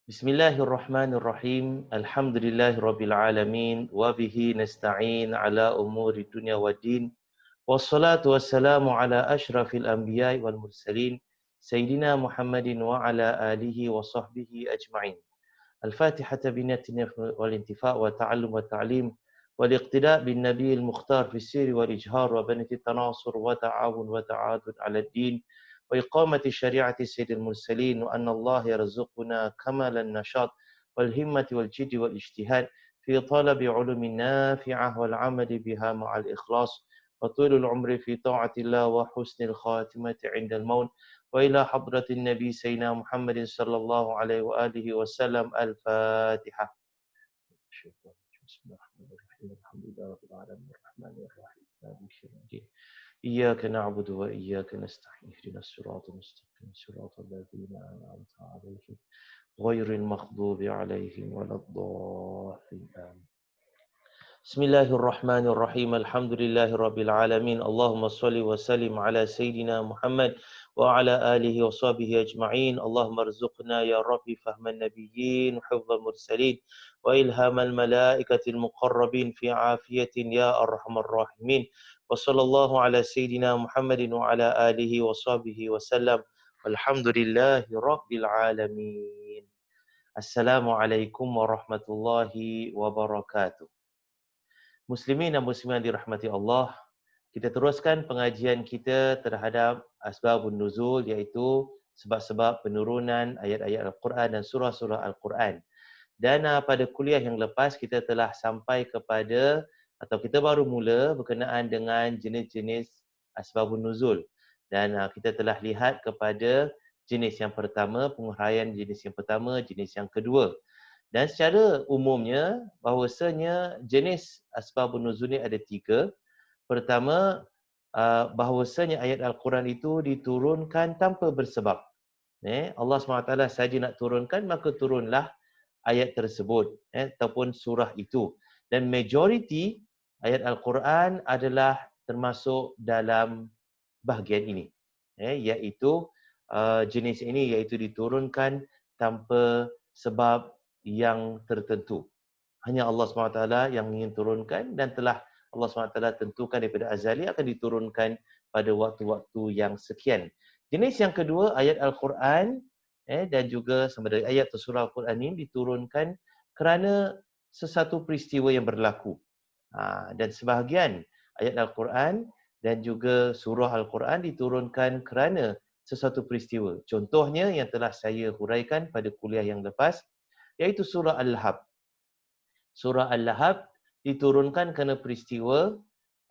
Bismillahirrahmanirrahim. Alhamdulillahirabbil alamin wa bihi nasta'in ala umuri dunya waddin. Wassalatu wassalamu ala asyrafil anbiya'i wal mursalin sayyidina Muhammadin wa ala alihi wa sahbihi ajma'in. Al-Fatihah binatina wal intifa' wa ta'allum wa ta'lim wal iqtida' bin nabiyil mukhtar fi sirri wal ijhar wa banati tanasur wa ta'awun wa ta'adud 'ala ad-din وإقامة شريعة سيد المرسلين وأن الله يرزقنا كمال النشاط والهمة والجد والاجتهاد في طلب علوم نافعة والعمل بها مع الإخلاص وطول العمر في طاعة الله وحسن الخاتمة عند الموت وإلى حضرة النبي سيدنا محمد صلى الله عليه وآله وسلم الفاتحة. بسم الله الرحمن الرحيم الحمد لله رب العالمين الرحمن الرحيم مالك يوم الدين إياك نعبد وإياك نستعين اهدنا الصراط المستقيم صراط الذين أنعمت عليهم غير المغضوب عليهم ولا الضالين آمين. بسم الله الرحمن الرحيم الحمد لله رب العالمين اللهم صل وسلم على سيدنا محمد وعلى آله وصحبه أجمعين اللهم ارزقنا يا رب فهم النبيين وحفظ المرسلين وإلهام الملائكة المقربين في عافية يا أرحم الراحمين وصلى الله على سيدنا محمد وعلى آله وصحبه وسلم والحمد لله رب العالمين. Assalamualaikum warahmatullahi wabarakatuh. Muslimin dan muslimat dirahmati Allah, kita teruskan pengajian kita terhadap asbabun nuzul, iaitu sebab-sebab penurunan ayat-ayat Al-Quran dan surah-surah Al-Quran. Dan pada kuliah yang lepas kita telah sampai kepada atau kita baru mula berkenaan dengan jenis-jenis asbabun nuzul. Dan kita telah lihat kepada jenis yang pertama, penguraian jenis yang pertama, jenis yang kedua. Dan secara umumnya bahawasanya jenis asbabun nuzul ni ada tiga. Pertama, bahawasanya ayat Al-Quran itu diturunkan tanpa bersebab. Allah SWT saja nak turunkan, maka turunlah ayat tersebut ataupun surah itu. Dan majoriti ayat Al-Quran adalah termasuk dalam bahagian ini. Iaitu jenis ini iaitu diturunkan tanpa sebab yang tertentu. Hanya Allah SWT yang ingin turunkan dan telah Allah SWT tentukan daripada azali akan diturunkan pada waktu-waktu yang sekian. Jenis yang kedua, ayat Al-Quran dan juga sama ada ayat atau surah Al-Quran ini diturunkan kerana sesuatu peristiwa yang berlaku. Dan sebahagian ayat Al-Quran dan juga surah Al-Quran diturunkan kerana sesuatu peristiwa. Contohnya yang telah saya huraikan pada kuliah yang lepas, iaitu surah Al-Lahab. Surah Al-Lahab diturunkan kerana peristiwa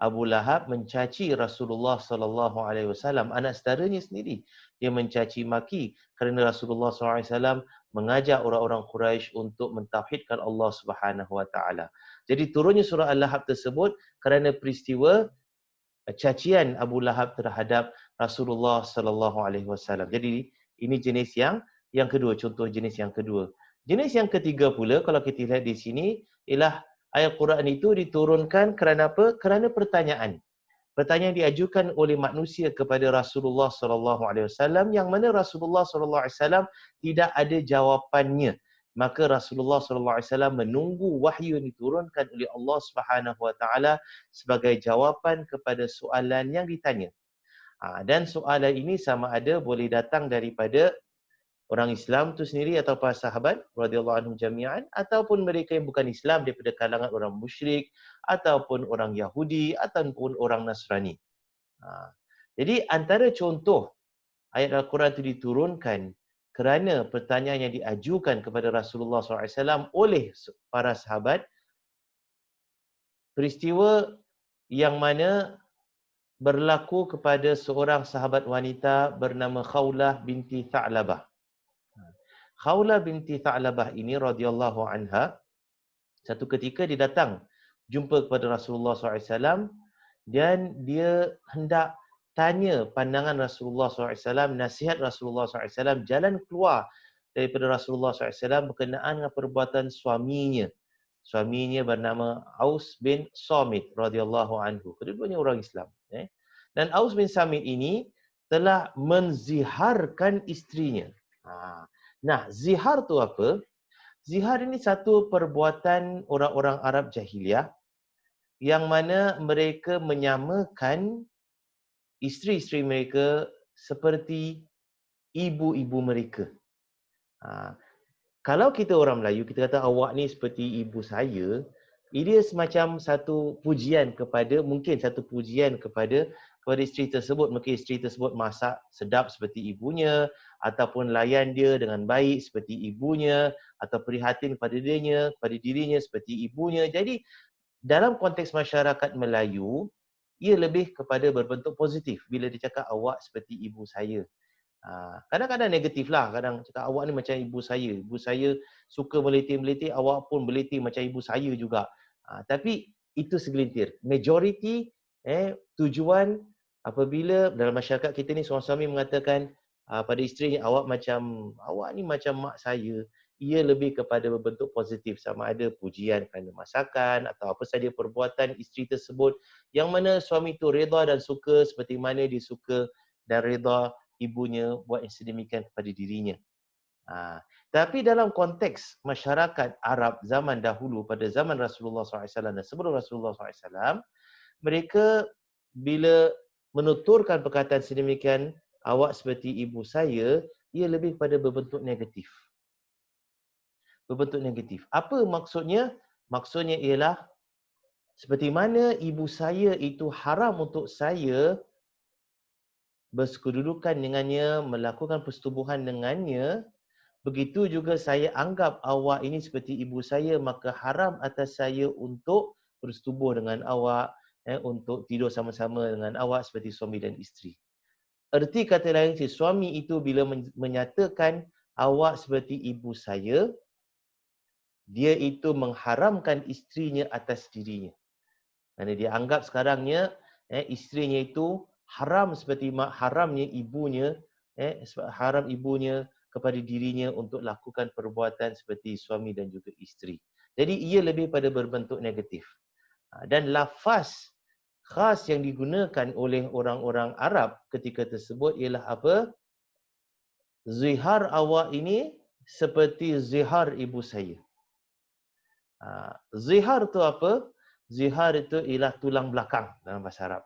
Abu Lahab mencaci Rasulullah sallallahu alaihi wasallam, anak saudaranya sendiri. Dia mencaci maki kerana Rasulullah sallallahu alaihi wasallam mengajak orang-orang Quraisy untuk mentauhidkan Allah Subhanahu wa taala. Jadi turunnya surah Al-Lahab tersebut kerana peristiwa cacian Abu Lahab terhadap Rasulullah sallallahu alaihi wasallam. Jadi ini jenis yang kedua, contoh jenis yang kedua. Jenis yang ketiga pula, kalau kita lihat di sini, ialah ayat Quran itu diturunkan kerana apa? Kerana pertanyaan. Pertanyaan diajukan oleh manusia kepada Rasulullah sallallahu alaihi wasallam yang mana Rasulullah sallallahu alaihi wasallam tidak ada jawapannya. Maka Rasulullah sallallahu alaihi wasallam menunggu wahyu yang diturunkan oleh Allah Subhanahu wa taala sebagai jawapan kepada soalan yang ditanya. Dan soalan ini sama ada boleh datang daripada orang Islam itu sendiri atau para sahabat radhiyallahu anhum jami'an, ataupun mereka yang bukan Islam daripada kalangan orang musyrik ataupun orang Yahudi ataupun orang Nasrani. Jadi antara contoh ayat Al-Quran itu diturunkan kerana pertanyaan yang diajukan kepada Rasulullah SAW oleh para sahabat, peristiwa yang mana berlaku kepada seorang sahabat wanita bernama Khawlah binti Tha'labah. Khawlah binti Tha'labah ini radhiyallahu anha, satu ketika dia datang jumpa kepada Rasulullah SAW dan dia hendak tanya pandangan Rasulullah SAW, nasihat Rasulullah SAW, jalan keluar daripada Rasulullah SAW berkenaan dengan perbuatan suaminya. Suaminya bernama Aus bin Samit radhiyallahu anhu. Kedua-duanya orang Islam. Dan Aus bin Samit ini telah menziharkan isterinya. Nah, zihar tu apa? Zihar ini satu perbuatan orang-orang Arab jahiliah yang mana mereka menyamakan isteri-isteri mereka seperti ibu-ibu mereka. Ha, kalau kita orang Melayu, kita kata awak ni seperti ibu saya, dia semacam satu pujian kepada, mungkin satu pujian kepada isteri tersebut. Mungkin isteri tersebut masak sedap seperti ibunya, ataupun layan dia dengan baik seperti ibunya, atau prihatin kepada dirinya seperti ibunya. Jadi dalam konteks masyarakat Melayu, ia lebih kepada berbentuk positif bila dia cakap awak seperti ibu saya. Kadang-kadang negatif lah, kadang cakap awak ni macam ibu saya suka meletih-meletih, awak pun meletih macam ibu saya juga. Tapi itu segelintir. Majoriti tujuan apabila dalam masyarakat kita ni seorang suami mengatakan pada isterinya awak ni macam mak saya, ia lebih kepada berbentuk positif, sama ada pujian kerana masakan atau apa saja perbuatan isteri tersebut yang mana suami itu redha dan suka seperti mana dia suka dan redha ibunya buat yang sedemikian kepada dirinya. Tapi dalam konteks masyarakat Arab zaman dahulu, pada zaman Rasulullah SAW dan sebelum Rasulullah SAW, mereka bila menuturkan perkataan sedemikian, awak seperti ibu saya, ia lebih pada berbentuk negatif. Berbentuk negatif. Apa maksudnya? Maksudnya ialah seperti mana ibu saya itu haram untuk saya bersekududukan dengannya, melakukan persetubuhan dengannya, begitu juga saya anggap awak ini seperti ibu saya, maka haram atas saya untuk bersetubuh dengan awak, untuk tidur sama-sama dengan awak seperti suami dan isteri. Erti kata lain, si suami itu bila menyatakan awak seperti ibu saya, dia itu mengharamkan isterinya atas dirinya. Kerana dia anggap sekarangnya isterinya itu haram seperti haramnya ibunya, haram ibunya kepada dirinya untuk lakukan perbuatan seperti suami dan juga isteri. Jadi ia lebih pada berbentuk negatif. Dan lafaz khas yang digunakan oleh orang-orang Arab ketika tersebut ialah apa? Zihar awak ini seperti zihar ibu saya. Zihar tu apa? Zihar itu ialah tulang belakang dalam bahasa Arab.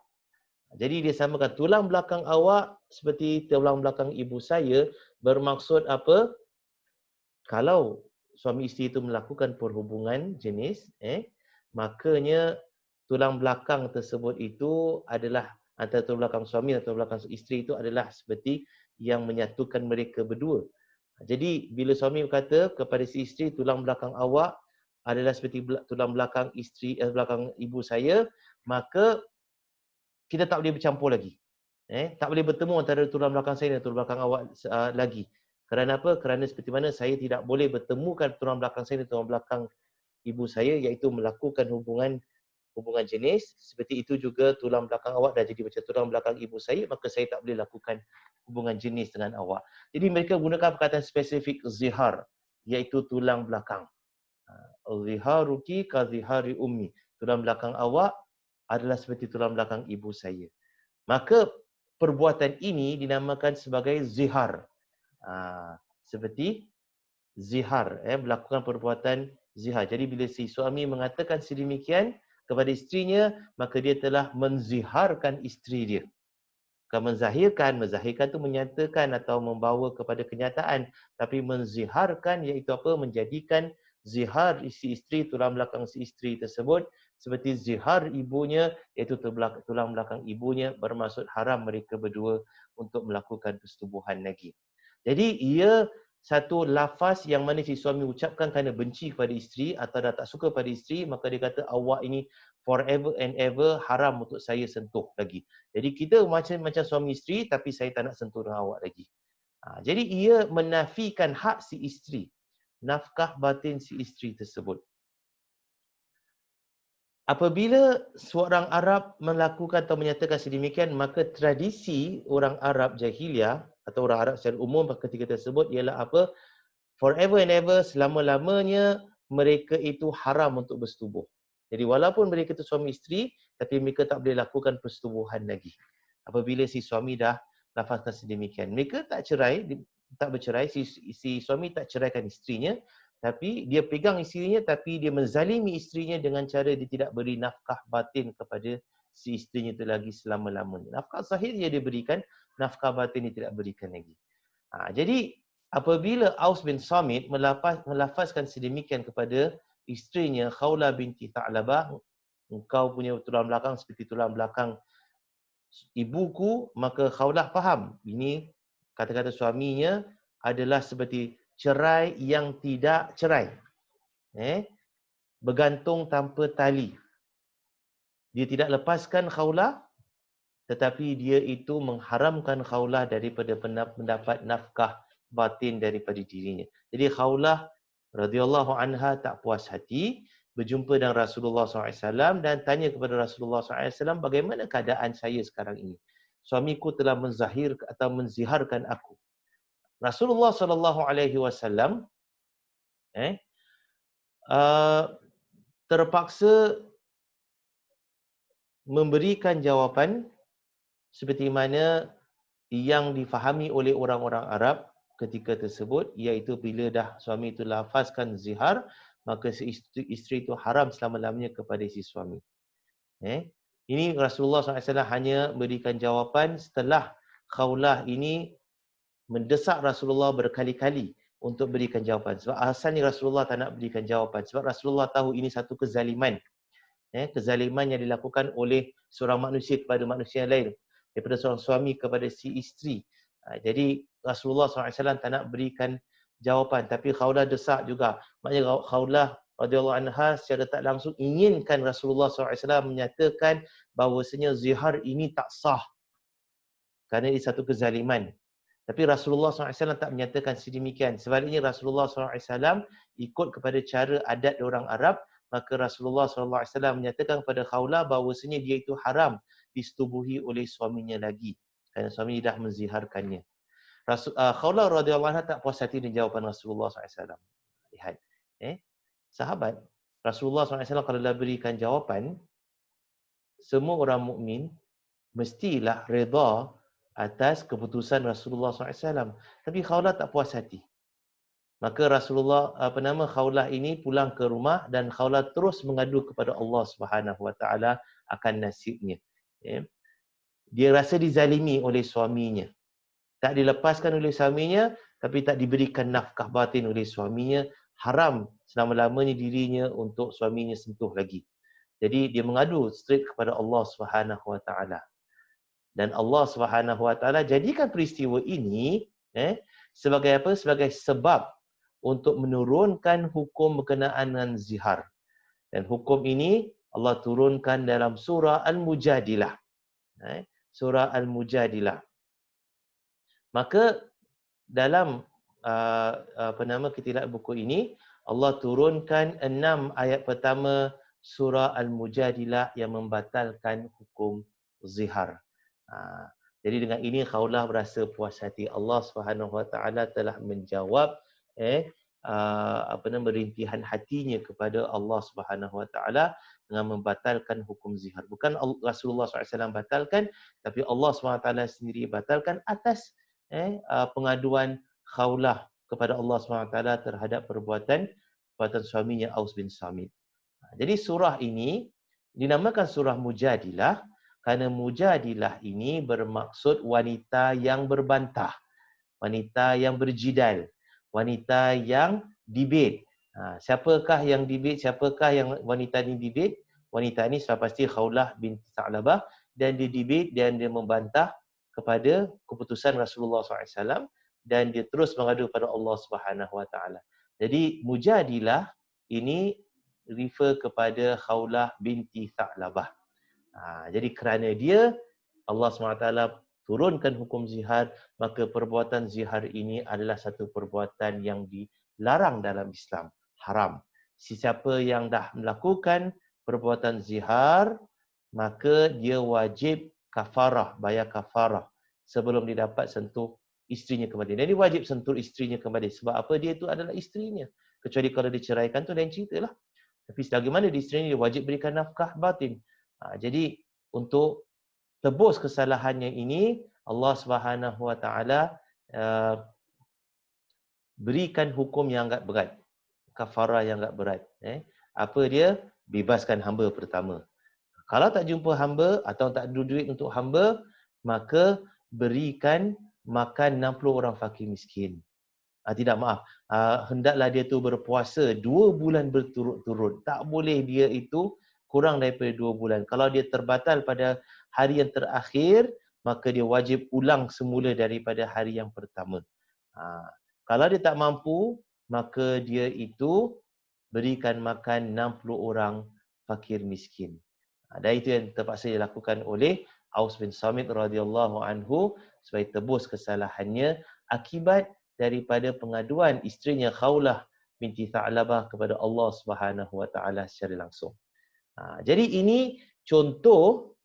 Jadi dia samakan tulang belakang awak seperti tulang belakang ibu saya, bermaksud apa? Kalau suami isteri itu melakukan perhubungan jenis, makanya tulang belakang tersebut itu adalah antara tulang belakang suami dan tulang belakang isteri itu adalah seperti yang menyatukan mereka berdua. Jadi bila suami berkata kepada si isteri, tulang belakang awak adalah seperti tulang belakang isteri, belakang ibu saya, maka kita tak boleh bercampur lagi. Tak boleh bertemu antara tulang belakang saya dan tulang belakang awak lagi. Kerana apa? Kerana seperti mana saya tidak boleh bertemukan tulang belakang saya dan tulang belakang ibu saya, iaitu melakukan hubungan jenis. Seperti itu juga tulang belakang awak dah jadi macam tulang belakang ibu saya, maka saya tak boleh lakukan hubungan jenis dengan awak. Jadi mereka gunakan perkataan spesifik zihar, iaitu tulang belakang. Ziharuki ka zihari ummi. Tulang belakang awak adalah seperti tulang belakang ibu saya. Maka perbuatan ini dinamakan sebagai zihar. Seperti zihar, melakukan perbuatan zihar. Jadi bila si suami mengatakan sedemikian kepada isterinya, maka dia telah menziharkan isteri dia. Bukan menzahirkan itu menyatakan atau membawa kepada kenyataan. Tapi menziharkan iaitu apa? Menjadikan zihar si isteri, tulang belakang si isteri tersebut seperti zihar ibunya, iaitu tulang belakang ibunya, bermaksud haram mereka berdua untuk melakukan persetubuhan lagi. Jadi ia satu lafaz yang mana si suami ucapkan kerana benci kepada isteri atau dah tak suka pada isteri, maka dia kata awak ini forever and ever haram untuk saya sentuh lagi. Jadi kita macam suami isteri tapi saya tak nak sentuh dengan awak lagi. Jadi ia menafikan hak si isteri, nafkah batin si isteri tersebut. Apabila seorang Arab melakukan atau menyatakan sedemikian, maka tradisi orang Arab jahiliah atau orang Arab secara umum ketika tersebut ialah apa? Forever and ever, selama-lamanya mereka itu haram untuk bersetubuh. Jadi walaupun mereka itu suami isteri, tapi mereka tak boleh lakukan persetubuhan lagi. Apabila si suami dah lafazkan sedemikian. Mereka tak cerai, tak bercerai, si suami tak ceraikan isterinya, tapi dia pegang isterinya, tapi dia menzalimi isterinya dengan cara dia tidak beri nafkah batin kepada si isterinya itu lagi selama-lamanya. Nafkah zahir dia berikan, nafkah batin dia tidak berikan lagi. Jadi apabila Aus bin Samit melafazkan sedemikian kepada isterinya Khawlah binti Tha'labah, engkau punya tulang belakang seperti tulang belakang ibuku, maka Khawlah faham ini kata-kata suaminya adalah seperti cerai yang tidak cerai, bergantung tanpa tali. Dia tidak lepaskan Khawlah, tetapi dia itu mengharamkan Khawlah daripada mendapat nafkah batin daripada dirinya. Jadi Khawlah radhiyallahu anha tak puas hati, berjumpa dengan Rasulullah SAW dan tanya kepada Rasulullah SAW, bagaimana keadaan saya sekarang ini? Suamiku telah menziharkan aku. Rasulullah SAW terpaksa memberikan jawapan seperti mana yang difahami oleh orang-orang Arab ketika tersebut, iaitu bila dah suami itu lafazkan zihar, maka si isteri itu haram selama-lamanya kepada si suami. Ini Rasulullah SAW hanya berikan jawapan setelah Khawlah ini mendesak Rasulullah berkali-kali untuk berikan jawapan. Sebab asalnya Rasulullah tak nak berikan jawapan. Sebab Rasulullah tahu ini satu kezaliman. Kezaliman yang dilakukan oleh seorang manusia kepada manusia lain, daripada seorang suami kepada si isteri. Jadi Rasulullah SAW tak nak berikan jawapan, tapi Khawlah desak juga. Maknanya Khawlah radhiyallahu anha secara tak langsung inginkan Rasulullah SAW menyatakan bahawasanya zihar ini tak sah kerana ini satu kezaliman. Tapi Rasulullah SAW tak menyatakan sedemikian. Sebaliknya Rasulullah SAW ikut kepada cara adat orang Arab, maka Rasulullah SAW menyatakan kepada Khawlah bahawasanya dia itu haram disetubuhi oleh suaminya lagi kerana suaminya dah menziharkannya. Khawlah radhiyallahu anha tak puas hati dengan jawapan Rasulullah SAW. Lihat, sahabat Rasulullah SAW kalau dah berikan jawapan, semua orang mukmin mestilah redha atas keputusan Rasulullah SAW. Tapi Khawlah tak puas hati. Maka Rasulullah Khawlah ini pulang ke rumah dan Khawlah terus mengadu kepada Allah Subhanahu Wa Taala akan nasibnya. Dia rasa dizalimi oleh suaminya. Tak dilepaskan oleh suaminya, tapi tak diberikan nafkah batin oleh suaminya. Haram selama-lamanya dirinya untuk suaminya sentuh lagi. Jadi dia mengadu straight kepada Allah Subhanahu Wa Taala. Dan Allah Subhanahu Wa Taala jadikan peristiwa ini sebagai apa? Sebagai sebab untuk menurunkan hukum berkenaan dengan zihar. Dan hukum ini Allah turunkan dalam surah Al-Mujadilah. Surah Al-Mujadilah. Maka dalam ketidak buku ini Allah turunkan 6 ayat pertama surah Al-Mujadilah yang membatalkan hukum zihar. Jadi dengan ini Khawlah berasa puas hati. Allah Subhanahu Wa Taala telah menjawab merintihan hatinya kepada Allah Subhanahu Wa Taala dengan membatalkan hukum zihar. Bukan Rasulullah SAW batalkan, tapi Allah Subhanahu Wa Taala sendiri batalkan atas pengaduan Khawlah kepada Allah Subhanahu Wa Taala terhadap perbuatan suaminya Aus bin Samit. Jadi surah ini dinamakan surah Mujadilah kerana Mujadilah ini bermaksud wanita yang berbantah, wanita yang berjidal, wanita yang debate. Siapakah yang debate? Siapakah yang wanita ini debate? Wanita ini sudah pasti Khawlah binti Tha'labah, dan dia debate dan dia membantah kepada keputusan Rasulullah SAW dan dia terus mengadu kepada Allah Subhanahu Wa Taala. Jadi Mujadilah ini refer kepada Khawlah binti Tha'labah. Jadi kerana dia, Allah SWT turunkan hukum zihar, maka perbuatan zihar ini adalah satu perbuatan yang dilarang dalam Islam. Haram. Sesiapa yang dah melakukan perbuatan zihar, maka dia wajib kafarah, bayar kafarah sebelum dia dapat sentuh isterinya kembali. Dan dia wajib sentuh isterinya kembali. Sebab apa? Dia itu adalah isterinya. Kecuali kalau diceraikan tu lain cerita lah. Tapi selagi mana di isterinya, dia wajib berikan nafkah batin. Jadi untuk tebus kesalahannya ini, Allah Subhanahu Wa Taala berikan hukum yang agak berat, kafarah yang agak berat. Apa dia? Bebaskan hamba pertama. Kalau tak jumpa hamba atau tak ada duit untuk hamba, maka berikan makan 60 orang fakir miskin. Tidak, maaf. Hendaklah dia tu berpuasa 2 bulan berturut-turut. Tak boleh dia itu kurang daripada 2 bulan. Kalau dia terbatal pada hari yang terakhir, maka dia wajib ulang semula daripada hari yang pertama. Kalau dia tak mampu, maka dia itu berikan makan 60 orang fakir miskin. Dan itu yang terpaksa dilakukan oleh Aus bin Samit radhiyallahu anhu supaya tebus kesalahannya akibat daripada pengaduan isterinya Khawlah binti Tha'labah kepada Allah Subhanahu wa taala secara langsung. Jadi ini contoh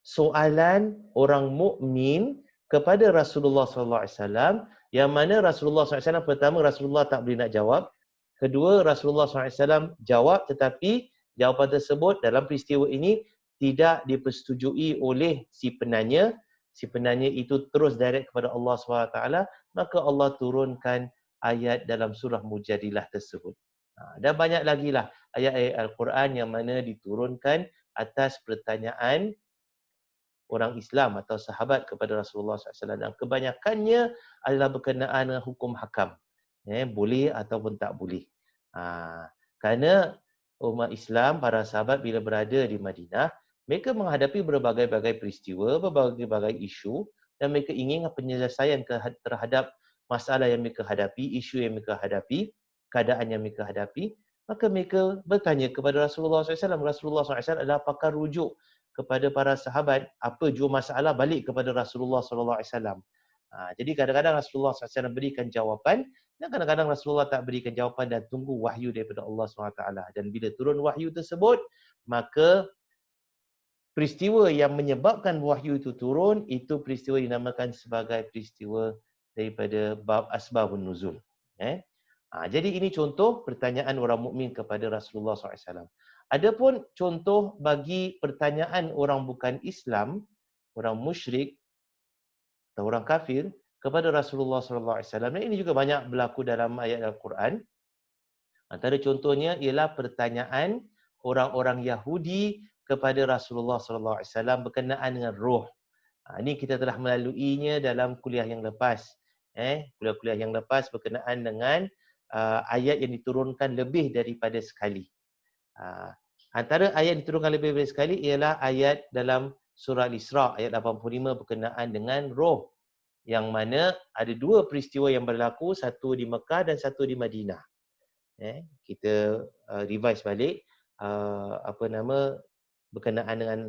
soalan orang mukmin kepada Rasulullah sallallahu alaihi wasallam, yang mana Rasulullah sallallahu alaihi wasallam, pertama Rasulullah tak boleh nak jawab. Kedua, Rasulullah sallallahu alaihi wasallam jawab, tetapi jawapan tersebut dalam peristiwa ini tidak dipersetujui oleh si penanya. Si penanya itu terus direct kepada Allah SWT, maka Allah turunkan ayat dalam surah Mujadilah tersebut. Dan banyak lagi lah ayat-ayat Al-Quran yang mana diturunkan atas pertanyaan orang Islam atau sahabat kepada Rasulullah SAW. Dan kebanyakannya adalah berkenaan dengan hukum hakam. Boleh ataupun tak boleh. Kerana umat Islam, para sahabat bila berada di Madinah, mereka menghadapi berbagai-bagai peristiwa, berbagai-bagai isu, dan mereka ingin penyelesaian terhadap masalah yang mereka hadapi, isu yang mereka hadapi, keadaan yang mereka hadapi. Maka mereka bertanya kepada Rasulullah SAW. Rasulullah SAW adalah pakar rujuk kepada para sahabat. Apa jua masalah, balik kepada Rasulullah SAW. Jadi kadang-kadang Rasulullah SAW berikan jawapan, dan kadang-kadang Rasulullah tak berikan jawapan dan tunggu wahyu daripada Allah SWT. Dan bila turun wahyu tersebut, maka peristiwa yang menyebabkan wahyu itu turun, itu peristiwa dinamakan sebagai peristiwa daripada bab asbabun nuzul. Jadi ini contoh pertanyaan orang mukmin kepada Rasulullah SAW. Adapun contoh bagi pertanyaan orang bukan Islam, orang musyrik atau orang kafir kepada Rasulullah SAW. Dan ini juga banyak berlaku dalam ayat Al-Quran. Antara contohnya ialah pertanyaan orang-orang Yahudi kepada Rasulullah SAW berkenaan dengan roh. Ini kita telah melaluinya dalam kuliah yang lepas. Kuliah-kuliah yang lepas berkenaan dengan ayat yang diturunkan lebih daripada sekali. Antara ayat yang diturunkan lebih daripada sekali ialah ayat dalam surah Al-Isra, ayat 85 berkenaan dengan roh. Yang mana ada 2 peristiwa yang berlaku, satu di Mekah dan satu di Madinah. Kita revise balik berkenaan dengan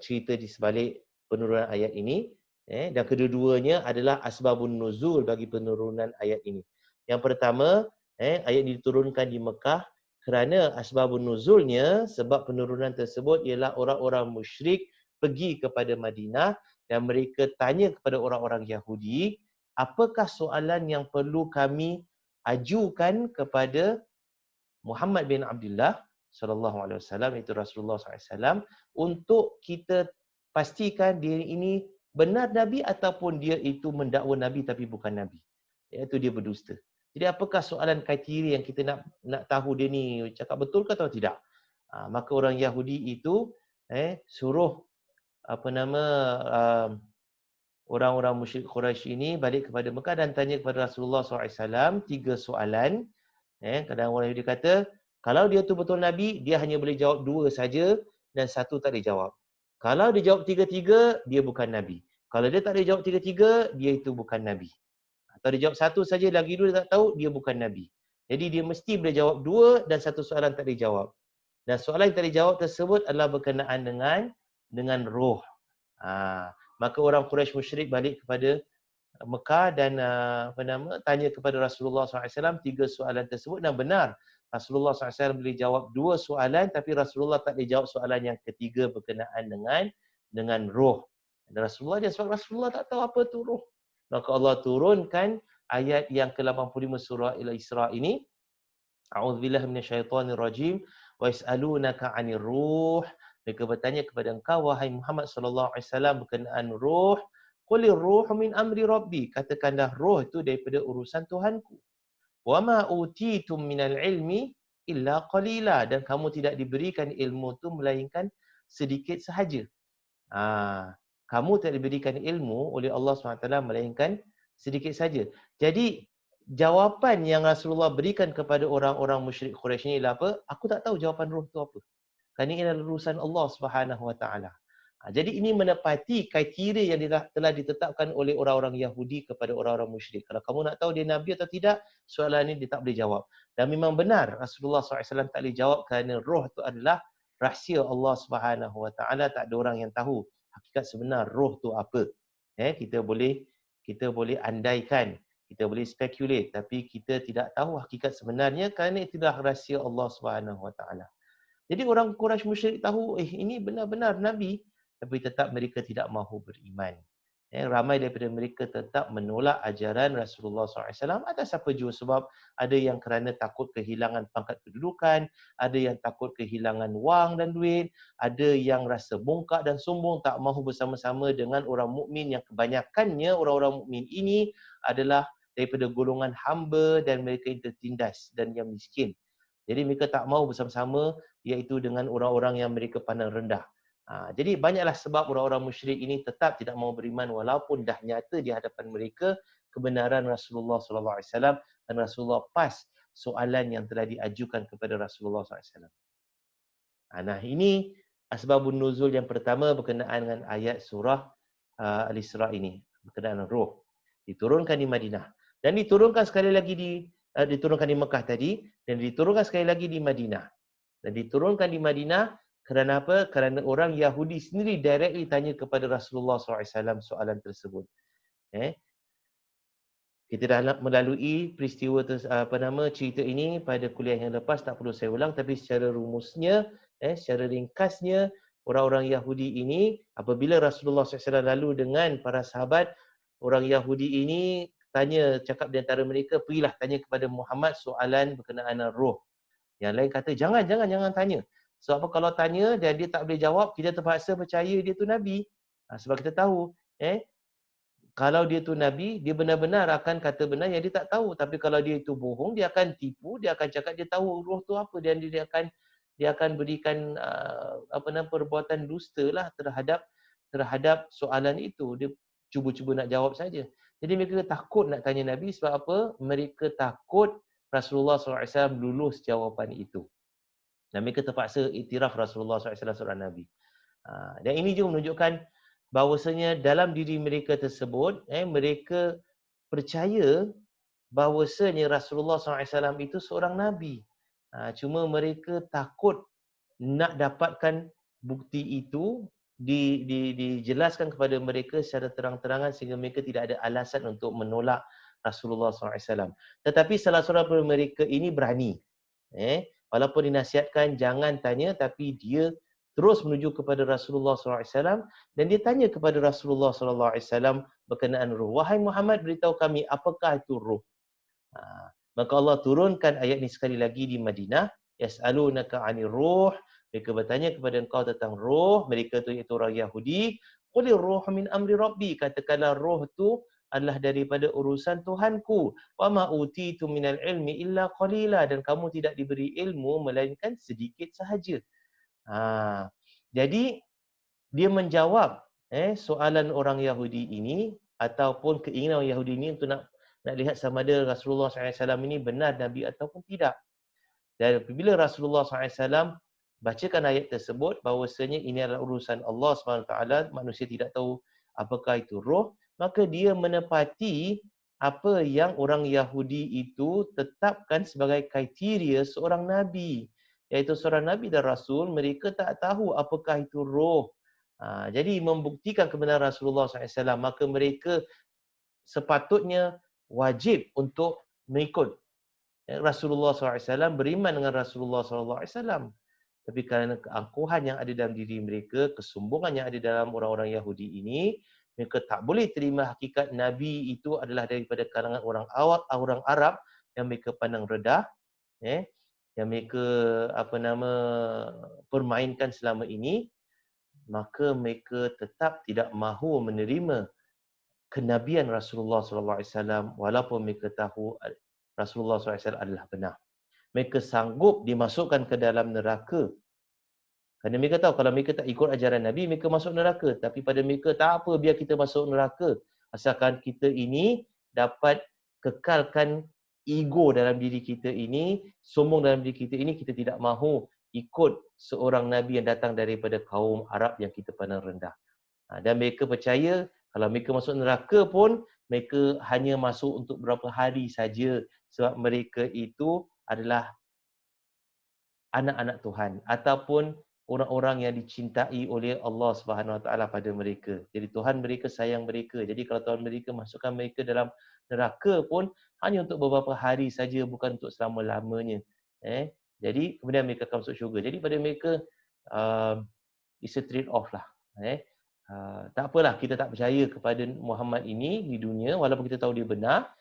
cerita di sebalik penurunan ayat ini. Dan kedua-duanya adalah asbabun nuzul bagi penurunan ayat ini. Yang pertama, ayat diturunkan di Mekah kerana asbabun nuzulnya, sebab penurunan tersebut ialah orang-orang musyrik pergi kepada Madinah dan mereka tanya kepada orang-orang Yahudi, apakah soalan yang perlu kami ajukan kepada Muhammad bin Abdullah sallallahu alaihi wasallam, itu Rasulullah sallallahu alaihi wasallam, untuk kita pastikan dia ini benar nabi ataupun dia itu mendakwa nabi tapi bukan nabi, iaitu dia berdusta. Jadi apakah soalan kriteria yang kita nak tahu dia ni cakap betul ke atau tidak? Maka orang Yahudi itu suruh orang-orang musyrik Quraisy ini balik kepada Mekah dan tanya kepada Rasulullah SAW 3 soalan. Kadang orang Yahudi kata, kalau dia tu betul Nabi, dia hanya boleh jawab 2 saja dan 1 tak boleh jawab. Kalau dia jawab 3-3, dia bukan Nabi. Kalau dia tak boleh jawab 3-3, dia itu bukan Nabi. Atau dia jawab 1 saja, lagi 2 dia tak tahu, dia bukan Nabi. Jadi dia mesti boleh jawab 2 dan 1 soalan tak boleh jawab. Dan soalan yang tak boleh jawab tersebut adalah berkenaan dengan roh. Maka orang Quraisy musyrik balik kepada Mekah dan tanya kepada Rasulullah SAW 3 soalan tersebut, dan benar Rasulullah SAW boleh jawab 2 soalan, tapi Rasulullah tak boleh jawab soalan yang ketiga berkenaan dengan roh. Dan sebab Rasulullah tak tahu apa tu roh. Maka Allah turunkan ayat yang ke-85 surah Al-Isra ini. A'udzubillahi minasyaitonirrajim. Wa yas'alunaka 'anir ruh. Mereka bertanya kepada engkau wahai Muhammad sallallahu alaihi wasallam berkenaan roh. Qulir ruhu min amri rabbi. Katakanlah roh itu daripada urusan Tuhanku. Wa ma utitum minal ilmi illa qalila. Dan kamu tidak diberikan ilmu itu melainkan sedikit sahaja. Kamu tidak diberikan ilmu oleh Allah SWT melainkan sedikit saja. Jadi jawapan yang Rasulullah berikan kepada orang-orang musyrik Quraisy ini ialah apa? Aku tak tahu jawapan roh itu apa. Kerana ini adalah urusan Allah Subhanahu Wa Taala. Jadi ini menepati kriteria yang telah ditetapkan oleh orang-orang Yahudi kepada orang-orang musyrik. Kalau kamu nak tahu dia Nabi atau tidak, soalan ini dia tak boleh jawab. Dan memang benar Rasulullah SAW tak boleh jawab kerana roh itu adalah rahsia Allah Subhanahu Wa Taala. Tak ada orang yang tahu hakikat sebenar roh itu apa. Kita boleh andaikan, kita boleh speculate, tapi kita tidak tahu hakikat sebenarnya kerana itulah rahsia Allah Subhanahu Wa Taala. Jadi orang Quraisy musyrik tahu, ini benar-benar Nabi, tapi tetap mereka tidak mahu beriman. Ramai daripada mereka tetap menolak ajaran Rasulullah SAW. Atas apa jua sebab? Ada yang kerana takut kehilangan pangkat kedudukan, ada yang takut kehilangan wang dan duit, ada yang rasa bongkak dan sombong, tak mahu bersama-sama dengan orang mukmin yang kebanyakannya orang-orang mukmin ini adalah daripada golongan hamba dan mereka yang tertindas dan yang miskin. Jadi mereka tak mahu bersama-sama iaitu dengan orang-orang yang mereka pandang rendah. Jadi banyaklah sebab orang-orang musyrik ini tetap tidak mahu beriman walaupun dah nyata di hadapan mereka kebenaran Rasulullah SAW dan Rasulullah pas soalan yang telah diajukan kepada Rasulullah SAW. Nah ini asbabun nuzul yang pertama berkenaan dengan ayat surah Al-Isra ini, berkenaan dengan roh. Diturunkan di Madinah dan diturunkan sekali lagi diturunkan di Mekah tadi dan diturunkan sekali lagi di Madinah. Dan diturunkan di Madinah kerana apa? Kerana orang Yahudi sendiri directly tanya kepada Rasulullah SAW soalan tersebut. Kita dah melalui peristiwa cerita ini pada kuliah yang lepas, tak perlu saya ulang, tapi secara rumusnya, secara ringkasnya, orang-orang Yahudi ini apabila Rasulullah SAW lalu dengan para sahabat, orang Yahudi ini cakap di antara mereka, pergilah tanya kepada Muhammad soalan berkenaan roh. Yang lain kata, jangan tanya. Sebab apa kalau tanya dan dia tak boleh jawab, kita terpaksa percaya dia tu Nabi. Sebab kita tahu, kalau dia tu Nabi, dia benar-benar akan kata benar yang dia tak tahu. Tapi kalau dia itu bohong, dia akan tipu, dia akan cakap dia tahu roh tu apa dan dia akan berikan perbuatan dusta lah terhadap soalan itu. Dia cuba-cuba nak jawab saja. Jadi mereka takut nak tanya Nabi sebab apa? Mereka takut Rasulullah SAW lulus jawapan itu. Dan mereka terpaksa iktiraf Rasulullah SAW seorang Nabi. Dan ini juga menunjukkan bahawasanya dalam diri mereka tersebut, mereka percaya bahawasanya Rasulullah SAW itu seorang Nabi. Cuma mereka takut nak dapatkan bukti itu dijelaskan kepada mereka secara terang-terangan sehingga mereka tidak ada alasan untuk menolak Rasulullah SAW. Tetapi salah seorang daripada mereka ini berani. Walaupun dinasihatkan jangan tanya, tapi dia terus menuju kepada Rasulullah SAW dan dia tanya kepada Rasulullah SAW berkenaan roh. Wahai Muhammad, beritahu kami apakah itu roh. Maka Allah turunkan ayat ini sekali lagi di Madinah. Yas'alunaka 'anir ruh. Mereka bertanya kepada engkau tentang roh. Mereka itu iaitu orang Yahudi. Qulir ruhu min amri rabbi. Katakanlah roh itu adalah daripada urusan Tuhanku. Wa ma utitu minal ilmi illa qalila. Dan kamu tidak diberi ilmu melainkan sedikit sahaja. Jadi dia menjawab soalan orang Yahudi ini ataupun keinginan orang Yahudi ini untuk nak lihat sama ada Rasulullah SAW ini benar Nabi ataupun tidak. Dan apabila Rasulullah SAW bacakan ayat tersebut bahawasanya ini adalah urusan Allah SWT, manusia tidak tahu apakah itu roh, maka dia menepati apa yang orang Yahudi itu tetapkan sebagai kriteria seorang Nabi. Iaitu seorang Nabi dan Rasul, mereka tak tahu apakah itu roh. Jadi membuktikan kebenaran Rasulullah SAW, maka mereka sepatutnya wajib untuk mengikut Rasulullah SAW, beriman dengan Rasulullah SAW. Tapi kerana keangkuhan yang ada dalam diri mereka, kesombongan yang ada dalam orang-orang Yahudi ini, mereka tak boleh terima hakikat Nabi itu adalah daripada kalangan orang awam, orang Arab yang mereka pandang rendah, yang mereka permainkan selama ini, maka mereka tetap tidak mahu menerima kenabian Rasulullah SAW walaupun mereka tahu Rasulullah SAW adalah benar. Mereka sanggup dimasukkan ke dalam neraka. Kerana mereka tahu kalau mereka tak ikut ajaran Nabi, mereka masuk neraka. Tapi pada mereka, tak apa biar kita masuk neraka. Asalkan kita ini dapat kekalkan ego dalam diri kita ini, sombong dalam diri kita ini, kita tidak mahu ikut seorang Nabi yang datang daripada kaum Arab yang kita pandang rendah. Dan mereka percaya kalau mereka masuk neraka pun, mereka hanya masuk untuk beberapa hari saja. Sebab mereka itu adalah anak-anak Tuhan ataupun orang-orang yang dicintai oleh Allah Subhanahu Wa Taala pada mereka. Jadi Tuhan mereka sayang mereka. Jadi kalau Tuhan mereka masukkan mereka dalam neraka pun hanya untuk beberapa hari saja, bukan untuk selama-lamanya. Jadi kemudian mereka akan masuk syurga. Jadi pada mereka it's a trade off lah. Tak apalah kita tak percaya kepada Muhammad ini di dunia walaupun kita tahu dia benar,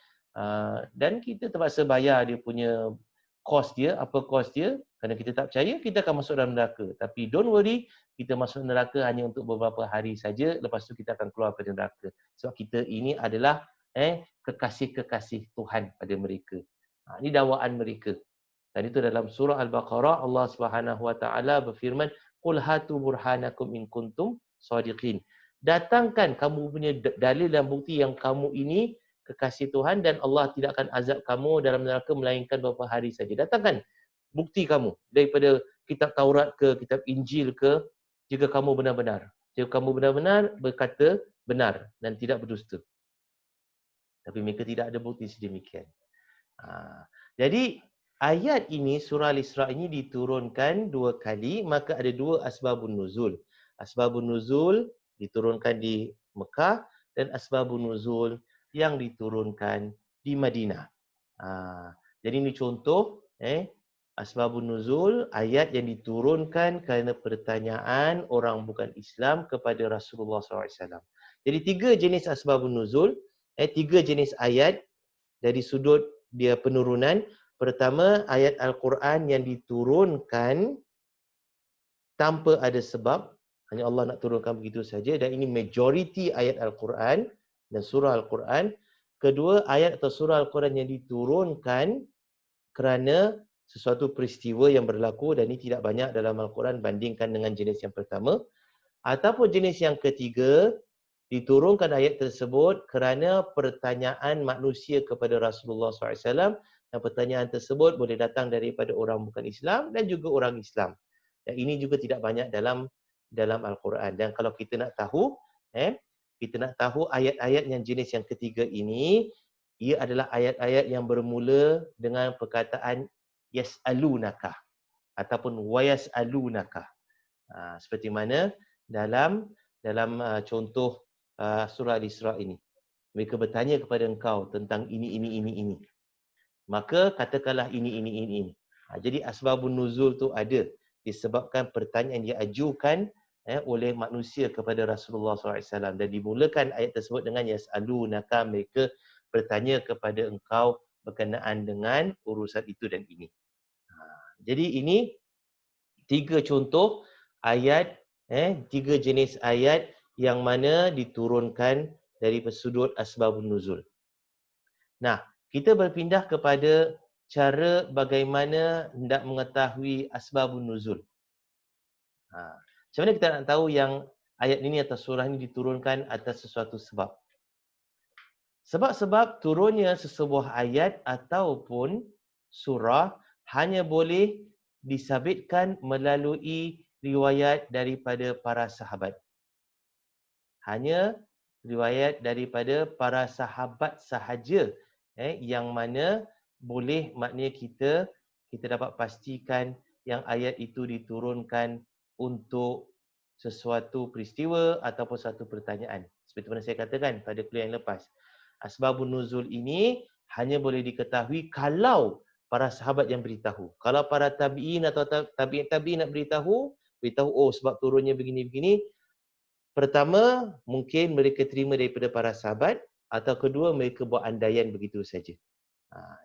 dan kita terpaksa bayar dia punya kos dia, apa kos dia, kerana kita tak percaya, kita akan masuk dalam neraka. Tapi don't worry, kita masuk neraka hanya untuk beberapa hari saja, lepas tu kita akan keluar dari neraka. Sebab kita ini adalah kekasih-kekasih Tuhan pada mereka. Ini dakwaan mereka. Dan itu dalam surah Al-Baqarah, Allah Subhanahu Wa Taala berfirman, "Qul hatu burhanakum in kuntum shadiqin." Datangkan kamu punya dalil dan bukti yang kamu ini kekasih Tuhan dan Allah tidak akan azab kamu dalam neraka melainkan beberapa hari saja. Datangkan bukti kamu daripada kitab Taurat ke kitab Injil ke, jika kamu benar-benar. Jika kamu benar-benar berkata benar dan tidak berdusta. Tapi mereka tidak ada bukti sedemikian. Jadi ayat ini, surah Al-Isra ini diturunkan 2 kali, maka ada 2 asbabun nuzul. Asbabun nuzul diturunkan di Mekah dan asbabun nuzul yang diturunkan di Madinah. Jadi ini contoh asbabun nuzul, ayat yang diturunkan kerana pertanyaan orang bukan Islam kepada Rasulullah SAW. Jadi 3 jenis asbabun nuzul, 3 jenis ayat dari sudut dia penurunan. Pertama, ayat Al-Quran yang diturunkan tanpa ada sebab, hanya Allah nak turunkan begitu saja, dan ini majoriti ayat Al-Quran dan surah Al-Quran. Kedua, ayat atau surah Al-Quran yang diturunkan kerana sesuatu peristiwa yang berlaku, dan ini tidak banyak dalam Al-Quran bandingkan dengan jenis yang pertama. Ataupun jenis yang ketiga, diturunkan ayat tersebut kerana pertanyaan manusia kepada Rasulullah SAW, dan pertanyaan tersebut boleh datang daripada orang bukan Islam dan juga orang Islam. Dan ini juga tidak banyak dalam Al-Quran. Dan kalau kita nak tahu, ayat-ayat yang jenis yang ketiga ini, ia adalah ayat-ayat yang bermula dengan perkataan yas'alunaka ataupun wayas'alunaka. Seperti mana dalam contoh surah Al-Isra ini. Mereka bertanya kepada engkau tentang ini. Maka katakanlah ini. Jadi asbabun nuzul tu ada disebabkan pertanyaan yang diajukan oleh manusia kepada Rasulullah SAW, dan dimulakan ayat tersebut dengan yas'alunaka, mereka bertanya kepada engkau berkenaan dengan urusan itu dan ini. Jadi ini 3 contoh ayat, 3 jenis ayat yang mana diturunkan dari sudut asbabun nuzul. Nah, kita berpindah kepada cara bagaimana hendak mengetahui asbabun nuzul. Macam mana kita nak tahu yang ayat ini atau surah ini diturunkan atas sesuatu sebab? Sebab-sebab turunnya sesebuah ayat ataupun surah hanya boleh disabitkan melalui riwayat daripada para sahabat. Hanya riwayat daripada para sahabat sahaja yang mana boleh, maknanya kita dapat pastikan yang ayat itu diturunkan untuk sesuatu peristiwa ataupun satu pertanyaan. Seperti mana saya katakan pada kuliah yang lepas. Asbabun nuzul ini hanya boleh diketahui kalau para sahabat yang beritahu. Kalau para tabi'in atau tabi'in nak beritahu, oh sebab turunnya begini-begini. Pertama, mungkin mereka terima daripada para sahabat, atau kedua, mereka buat andaian begitu saja.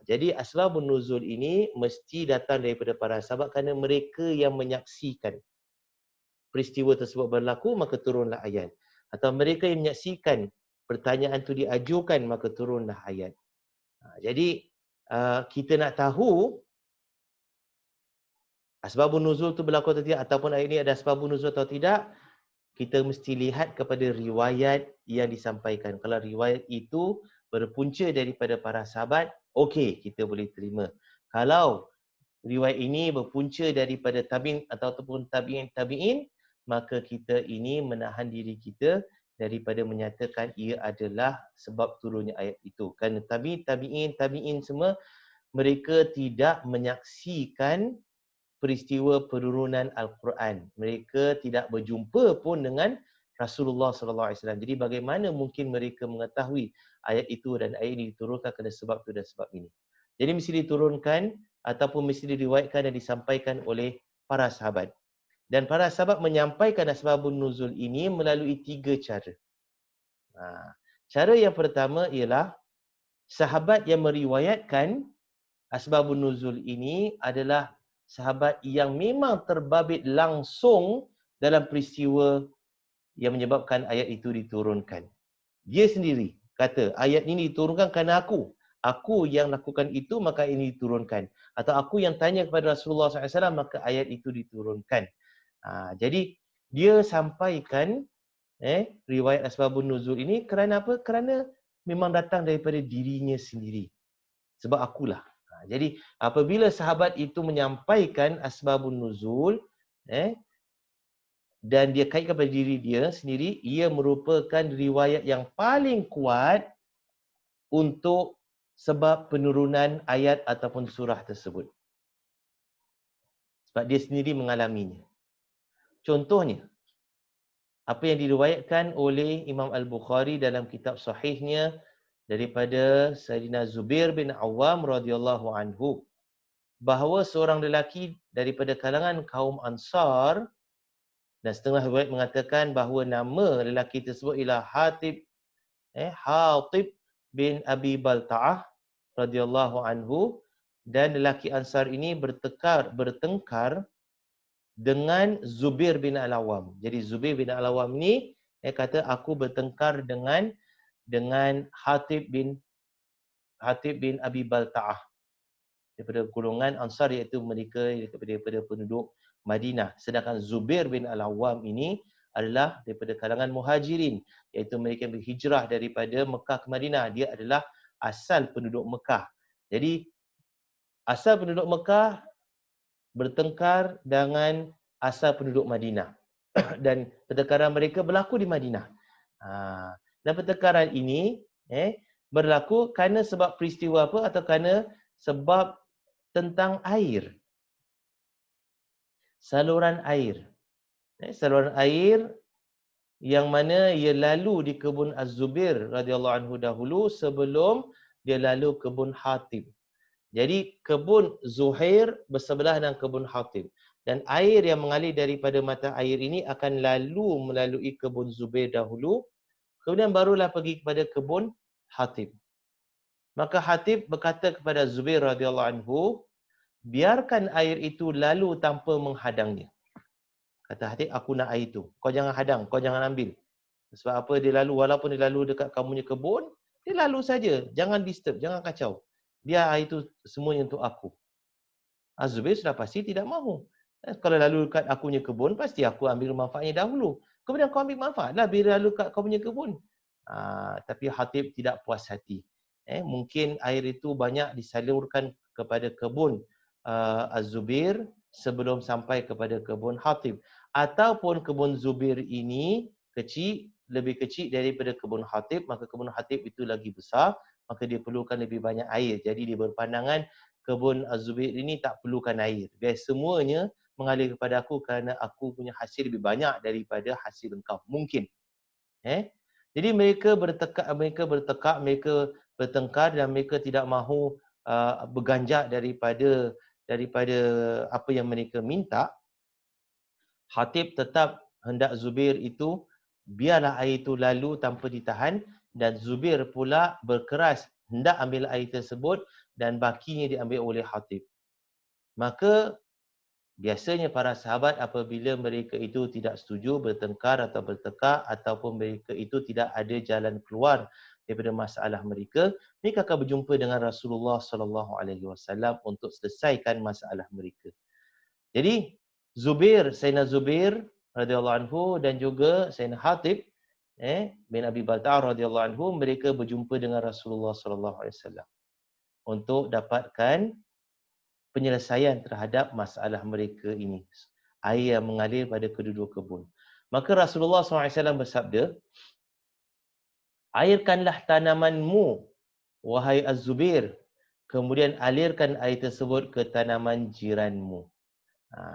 Jadi asbabun nuzul ini mesti datang daripada para sahabat kerana mereka yang menyaksikan peristiwa tersebut berlaku, maka turunlah ayat. Atau mereka yang menyaksikan pertanyaan tu diajukan, maka turunlah ayat. Jadi kita nak tahu asbabun nuzul tu berlaku atau tidak, ataupun ayat ini ada asbabun nuzul atau tidak, kita mesti lihat kepada riwayat yang disampaikan. Kalau riwayat itu berpunca daripada para sahabat, okey, kita boleh terima. Kalau riwayat ini berpunca daripada tabi'in ataupun tabi'in, maka kita ini menahan diri kita daripada menyatakan ia adalah sebab turunnya ayat itu. Kerana tabi'in semua, mereka tidak menyaksikan peristiwa penurunan Al-Quran. Mereka tidak berjumpa pun dengan Rasulullah SAW. Jadi bagaimana mungkin mereka mengetahui ayat itu dan ayat ini diturunkan kerana sebab itu dan sebab ini. Jadi mesti diturunkan ataupun mesti diriwayatkan dan disampaikan oleh para sahabat. Dan para sahabat menyampaikan asbabun nuzul ini melalui 3 cara. Cara yang pertama ialah sahabat yang meriwayatkan asbabun nuzul ini adalah sahabat yang memang terbabit langsung dalam peristiwa yang menyebabkan ayat itu diturunkan. Dia sendiri kata, ayat ini diturunkan kerana aku. Aku yang lakukan itu, maka ini diturunkan. Atau aku yang tanya kepada Rasulullah SAW, maka ayat itu diturunkan. Jadi, dia sampaikan riwayat asbabun nuzul ini kerana apa? Kerana memang datang daripada dirinya sendiri. Sebab akulah. Jadi apabila sahabat itu menyampaikan asbabun nuzul dan dia kaitkan pada diri dia sendiri, ia merupakan riwayat yang paling kuat untuk sebab penurunan ayat ataupun surah tersebut. Sebab dia sendiri mengalaminya. Contohnya, apa yang diriwayatkan oleh Imam Al-Bukhari dalam kitab sahihnya daripada Sayyidina Zubair bin Awam radhiyallahu anhu, bahawa seorang lelaki daripada kalangan kaum Ansar, dan setengah riwayat mengatakan bahawa nama lelaki tersebut ialah Hatib bin Abi Balta'ah radhiyallahu anhu, dan lelaki Ansar ini bertengkar dengan Zubair bin Al-Awwam. Jadi Zubair bin Al-Awwam ni kata aku bertengkar dengan Hatib bin Abi Balta'ah daripada golongan Ansar, iaitu mereka daripada penduduk Madinah. Sedangkan Zubair bin Al-Awwam ini adalah daripada kalangan Muhajirin, iaitu mereka yang berhijrah daripada Mekah ke Madinah. Dia adalah asal penduduk Mekah. Jadi asal penduduk Mekah bertengkar dengan asal penduduk Madinah. Dan pertengkaran mereka berlaku di Madinah. Dan pertengkaran ini berlaku kerana sebab peristiwa apa, atau kerana sebab tentang air. Saluran air. Saluran air yang mana ia lalu di kebun Az-Zubair radhiyallahu anhu dahulu sebelum dia lalu kebun Hatib. Jadi kebun Zuhair bersebelah dengan kebun Hatib. Dan air yang mengalir daripada mata air ini akan lalu melalui kebun Zubair dahulu, kemudian barulah pergi kepada kebun Hatib. Maka Hatib berkata kepada Zubair radhiyallahu anhu, biarkan air itu lalu tanpa menghadangnya. Kata Hatib, aku nak air itu. Kau jangan hadang, kau jangan ambil. Sebab apa dia lalu, walaupun dia lalu dekat kamu punya kebun, dia lalu saja. Jangan disturb, jangan kacau. Biar air itu semuanya untuk aku. Zubair sudah pasti tidak mahu. Kalau lalu dekat aku punya kebun, pasti aku ambil manfaatnya dahulu. Kemudian kau ambil manfaatlah bila lalu dekat kau punya kebun. Tapi Hatib tidak puas hati. Mungkin air itu banyak disalurkan kepada kebun Az-Zubair sebelum sampai kepada kebun Hatib. Ataupun kebun Zubair ini lebih kecil daripada kebun Hatib, maka kebun Hatib itu lagi besar, maka dia perlukan lebih banyak air. Jadi dia berpandangan kebun Az-Zubair ini tak perlukan air. Biar semuanya mengalir kepada aku kerana aku punya hasil lebih banyak daripada hasil engkau. Mungkin. Jadi mereka bertengkar dan mereka tidak mahu berganjak daripada apa yang mereka minta. Hatib tetap hendak Zubair itu biarlah air itu lalu tanpa ditahan, dan Zubair pula berkeras hendak ambil air tersebut dan bakinya diambil oleh Hatib. Maka Biasanya para sahabat apabila mereka itu tidak setuju, bertengkar atau bertekak ataupun mereka itu tidak ada jalan keluar daripada masalah mereka, mereka akan berjumpa dengan Rasulullah sallallahu alaihi wasallam untuk selesaikan masalah mereka. Jadi Sayyidina Zubair radhiyallahu anhu dan juga Sayyidina Hatib bin Abi Balta'ah radhiyallahu anhu, mereka berjumpa dengan Rasulullah sallallahu alaihi wasallam untuk dapatkan penyelesaian terhadap masalah mereka ini. Air yang mengalir pada kedua-dua kebun. Maka Rasulullah SAW bersabda, airkanlah tanamanmu, wahai Az-Zubair, kemudian alirkan air tersebut ke tanaman jiranmu.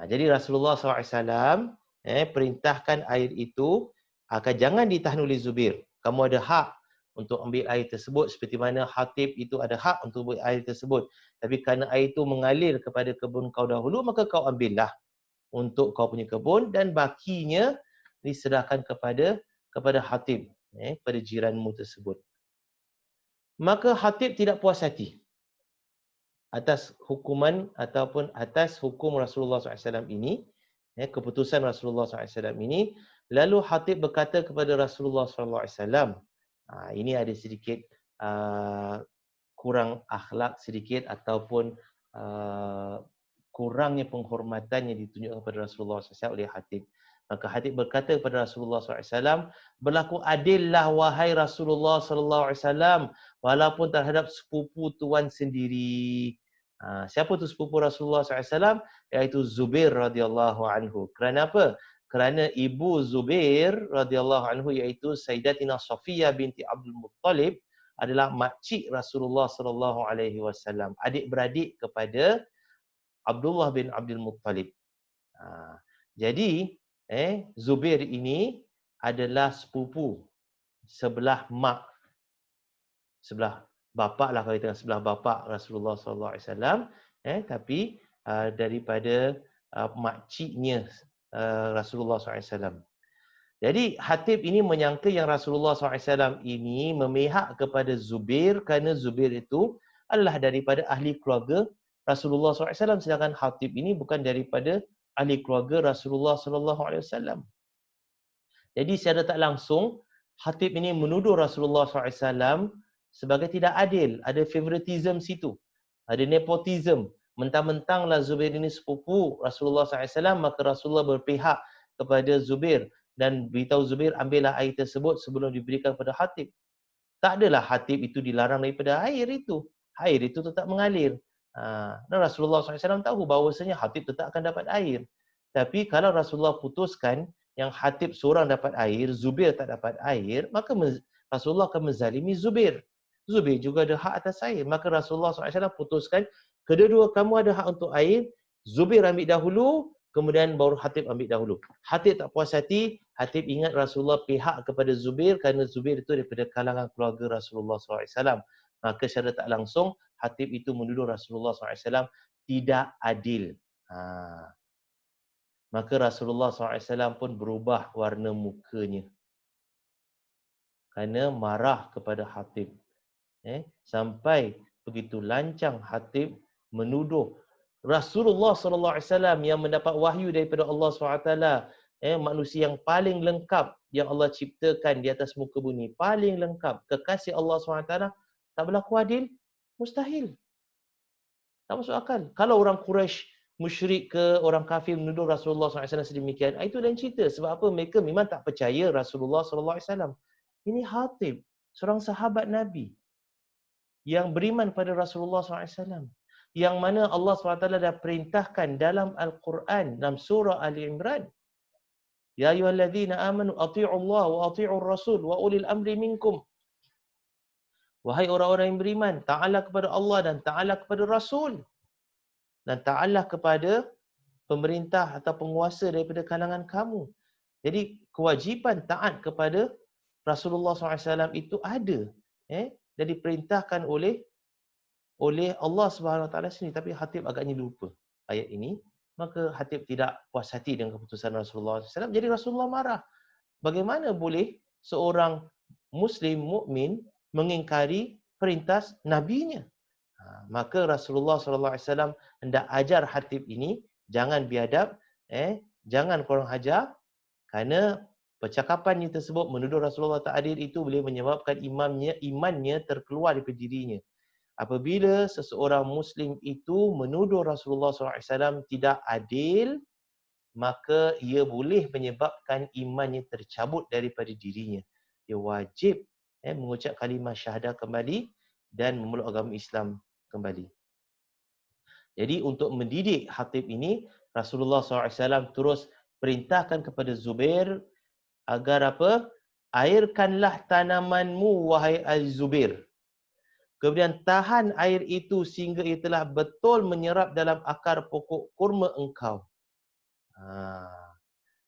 Jadi Rasulullah SAW perintahkan air itu akan jangan ditahan oleh Zubair. Kamu ada hak untuk ambil air tersebut seperti mana Hatib itu ada hak untuk ambil air tersebut. Tapi kerana air itu mengalir kepada kebun kau dahulu, maka kau ambillah untuk kau punya kebun dan bakinya diserahkan kepada Hatib, pada jiranmu tersebut. Maka Hatib tidak puas hati atas hukuman ataupun atas hukum Rasulullah SAW ini, keputusan Rasulullah SAW ini. Lalu Hatib berkata kepada Rasulullah SAW, ini ada sedikit kurang akhlak sedikit ataupun kurangnya penghormatan yang ditunjukkan kepada Rasulullah SAW oleh Hatib. Maka Hatib berkata kepada Rasulullah SAW, berlaku adillah wahai Rasulullah SAW walaupun terhadap sepupu tuan sendiri. Siapa tu sepupu Rasulullah SAW? Iaitu Zubair radhiyallahu anhu. Kerana apa? Kerana ibu Zubair radhiyallahu anhu iaitu Sayyidatina Safiyah binti Abdul Muttalib adalah makcik Rasulullah sallallahu alaihi wasallam, adik-beradik kepada Abdullah bin Abdul Muttalib. Jadi Zubair ini adalah sepupu sebelah mak, sebelah bapa lah kalau kita sebelah bapa Rasulullah sallallahu alaihi wasallam, tapi daripada makciknya Rasulullah SAW. Jadi Hatib ini menyangka yang Rasulullah SAW ini memihak kepada Zubair kerana Zubair itu adalah daripada ahli keluarga Rasulullah SAW, sedangkan Hatib ini bukan daripada ahli keluarga Rasulullah SAW. Jadi secara tak langsung Hatib ini menuduh Rasulullah SAW sebagai tidak adil, ada favoritism situ, ada nepotism. Mentang-mentanglah Zubair ini sepupu Rasulullah SAW, maka Rasulullah berpihak kepada Zubair dan beritahu Zubair ambillah air tersebut sebelum diberikan kepada Hatib. Tak adalah Hatib itu dilarang daripada air itu. Air itu tetap mengalir. Dan Rasulullah SAW tahu bahawasanya Hatib tetap akan dapat air. Tapi kalau Rasulullah putuskan yang Hatib seorang dapat air, Zubair tak dapat air, maka Rasulullah akan menzalimi Zubair. Zubair juga ada hak atas air. Maka Rasulullah SAW putuskan kedua-dua kamu ada hak untuk air, Zubair ambil dahulu, kemudian baru Hatib ambil dahulu. Hatib tak puas hati, Hatib ingat Rasulullah pihak kepada Zubair kerana Zubair itu daripada kalangan keluarga Rasulullah SAW. Maka secara tak langsung, Hatib itu menuduh Rasulullah SAW tidak adil. Maka Rasulullah SAW pun berubah warna mukanya kerana marah kepada Hatib. Sampai begitu lancang Hatib menuduh Rasulullah SAW yang mendapat wahyu daripada Allah SWT, manusia yang paling lengkap yang Allah ciptakan di atas muka bumi, paling lengkap, kekasih Allah SWT, tak berlaku adil? Mustahil. Tak masuk akal. Kalau orang Quraisy, musyrik ke orang kafir menuduh Rasulullah SAW sedemikian, itu lain cerita. Sebab apa? Mereka memang tak percaya Rasulullah SAW. Ini Hatib, seorang sahabat Nabi yang beriman pada Rasulullah SAW, yang mana Allah SWT dah perintahkan dalam Al-Quran, dalam surah Ali Imran, Ya ayyuhalladzina amanu ati'u Allah wa ati'ur Rasul wa ulil amri minkum. Wahai orang-orang yang beriman, ta'ala kepada Allah dan ta'ala kepada Rasul. Dan ta'ala kepada pemerintah atau penguasa daripada kalangan kamu. Jadi kewajipan taat kepada Rasulullah SAW itu ada. Dan diperintahkan oleh Allah Subhanahu Wa Taala sendiri, tapi Hatib agaknya lupa ayat ini. Maka Hatib tidak puas hati dengan keputusan Rasulullah SAW. Jadi Rasulullah marah. Bagaimana boleh seorang Muslim mukmin mengingkari perintah nabinya? Maka Rasulullah SAW hendak ajar Hatib ini jangan biadab, jangan kurang hajar, kerana percakapannya tersebut menuduh Rasulullah tak adil itu boleh menyebabkan imannya terkeluar daripada dirinya. Apabila seseorang Muslim itu menuduh Rasulullah SAW tidak adil, maka ia boleh menyebabkan imannya tercabut daripada dirinya. Dia wajib mengucap kalimah syahadah kembali dan memeluk agama Islam kembali. Jadi untuk mendidik khatib ini, Rasulullah SAW terus perintahkan kepada Zubair agar apa? Airkanlah tanamanmu wahai Al-Zubair. Kemudian tahan air itu sehingga ia telah betul menyerap dalam akar pokok kurma engkau.